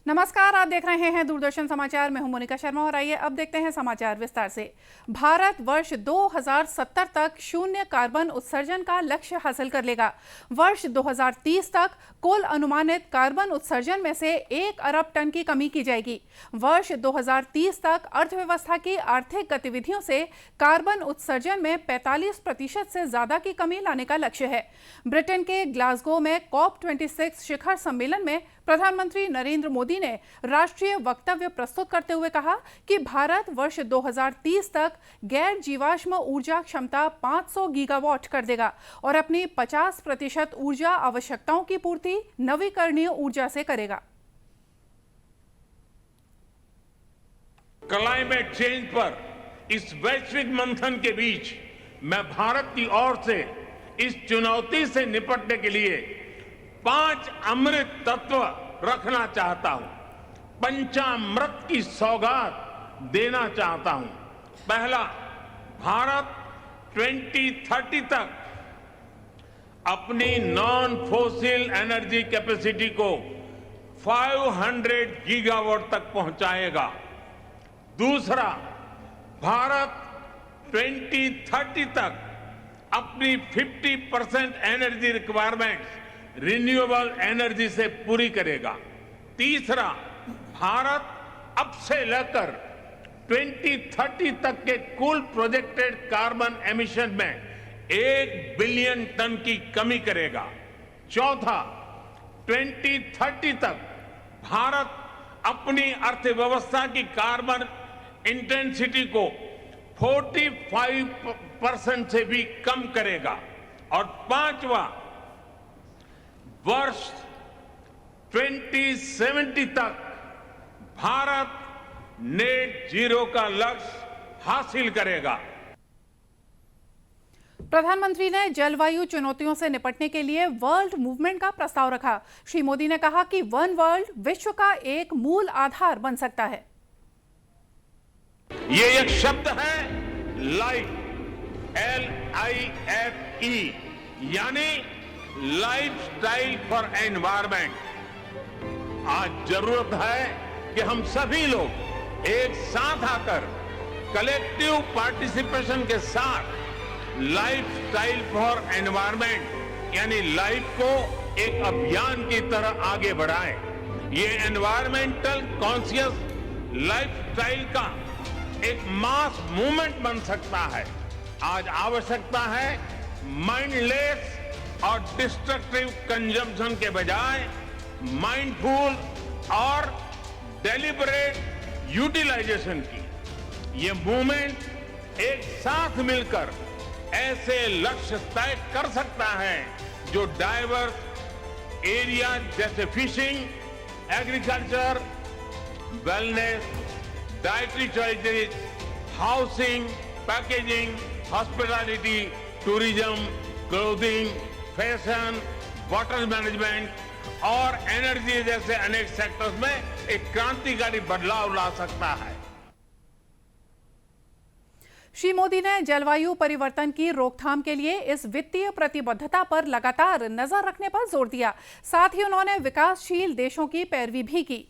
नमस्कार, आप देख रहे हैं दूरदर्शन समाचार। मैं हूं मोनिका शर्मा और आइए अब देखते हैं समाचार विस्तार से। भारत वर्ष 2070 तक शून्य कार्बन उत्सर्जन का लक्ष्य हासिल कर लेगा। वर्ष 2030 तक कुल अनुमानित कार्बन उत्सर्जन में से 1 अरब टन की कमी की जाएगी। वर्ष 2030 तक अर्थव्यवस्था की आर्थिक गतिविधियों से कार्बन उत्सर्जन में 45% से ज्यादा की कमी लाने का लक्ष्य है। ब्रिटेन के ग्लासगो में COP26 शिखर सम्मेलन में प्रधानमंत्री नरेंद्र मोदी ने राष्ट्रीय वक्तव्य प्रस्तुत करते हुए कहा कि भारत वर्ष 2030 तक गैर जीवाश्म ऊर्जा क्षमता 500 गीगावाट कर देगा और अपनी 50% ऊर्जा आवश्यकताओं की पूर्ति नवीकरणीय ऊर्जा से करेगा। क्लाइमेट चेंज पर इस वैश्विक मंथन के बीच मैं भारत की ओर से इस चुनौती से निपटने के लिए 5 अमृत तत्व रखना चाहता हूं, पंचामृत की सौगात देना चाहता हूं। पहला, भारत 2030 तक अपनी नॉन फोसिल एनर्जी कैपेसिटी को 500 गीगावाट तक पहुंचाएगा। दूसरा, भारत 2030 तक अपनी 50% एनर्जी रिक्वायरमेंट्स रिन्यूएबल एनर्जी से पूरी करेगा। तीसरा, भारत अब से लेकर 2030 तक के कुल प्रोजेक्टेड कार्बन एमिशन में 1 बिलियन टन की कमी करेगा। चौथा, 2030 तक भारत अपनी अर्थव्यवस्था की कार्बन इंटेंसिटी को 45% से भी कम करेगा। और पांचवा, वर्ष 2070 तक भारत नेट जीरो का लक्ष्य हासिल करेगा। प्रधानमंत्री ने जलवायु चुनौतियों से निपटने के लिए वर्ल्ड मूवमेंट का प्रस्ताव रखा। श्री मोदी ने कहा कि वन वर्ल्ड विश्व का एक मूल आधार बन सकता है। ये एक शब्द है लाइफ, LIFE, यानी लाइफस्टाइल फॉर एनवायरमेंट। आज जरूरत है कि हम सभी लोग एक साथ आकर कलेक्टिव पार्टिसिपेशन के साथ लाइफस्टाइल फॉर एनवायरमेंट यानी लाइफ को एक अभियान की तरह आगे बढ़ाएं। ये एनवायरमेंटल कॉन्शियस लाइफस्टाइल का एक मास मूवमेंट बन सकता है। आज आवश्यकता है माइंडलेस और डिस्ट्रक्टिव कंजम्पशन के बजाय माइंडफुल और डेलिबरेट यूटिलाइजेशन की। ये मूवमेंट एक साथ मिलकर ऐसे लक्ष्य तय कर सकता है जो डाइवर्स एरिया जैसे fishing, agriculture, wellness, dietary choices, housing, packaging, hospitality, tourism, clothing, fashion, water management और एनर्जी जैसे अनेक सेक्टर्स में एक क्रांतिकारी बदलाव ला सकता है। श्री मोदी ने जलवायु परिवर्तन की रोकथाम के लिए इस वित्तीय प्रतिबद्धता पर लगातार नजर रखने पर जोर दिया। साथ ही उन्होंने विकासशील देशों की पैरवी भी की।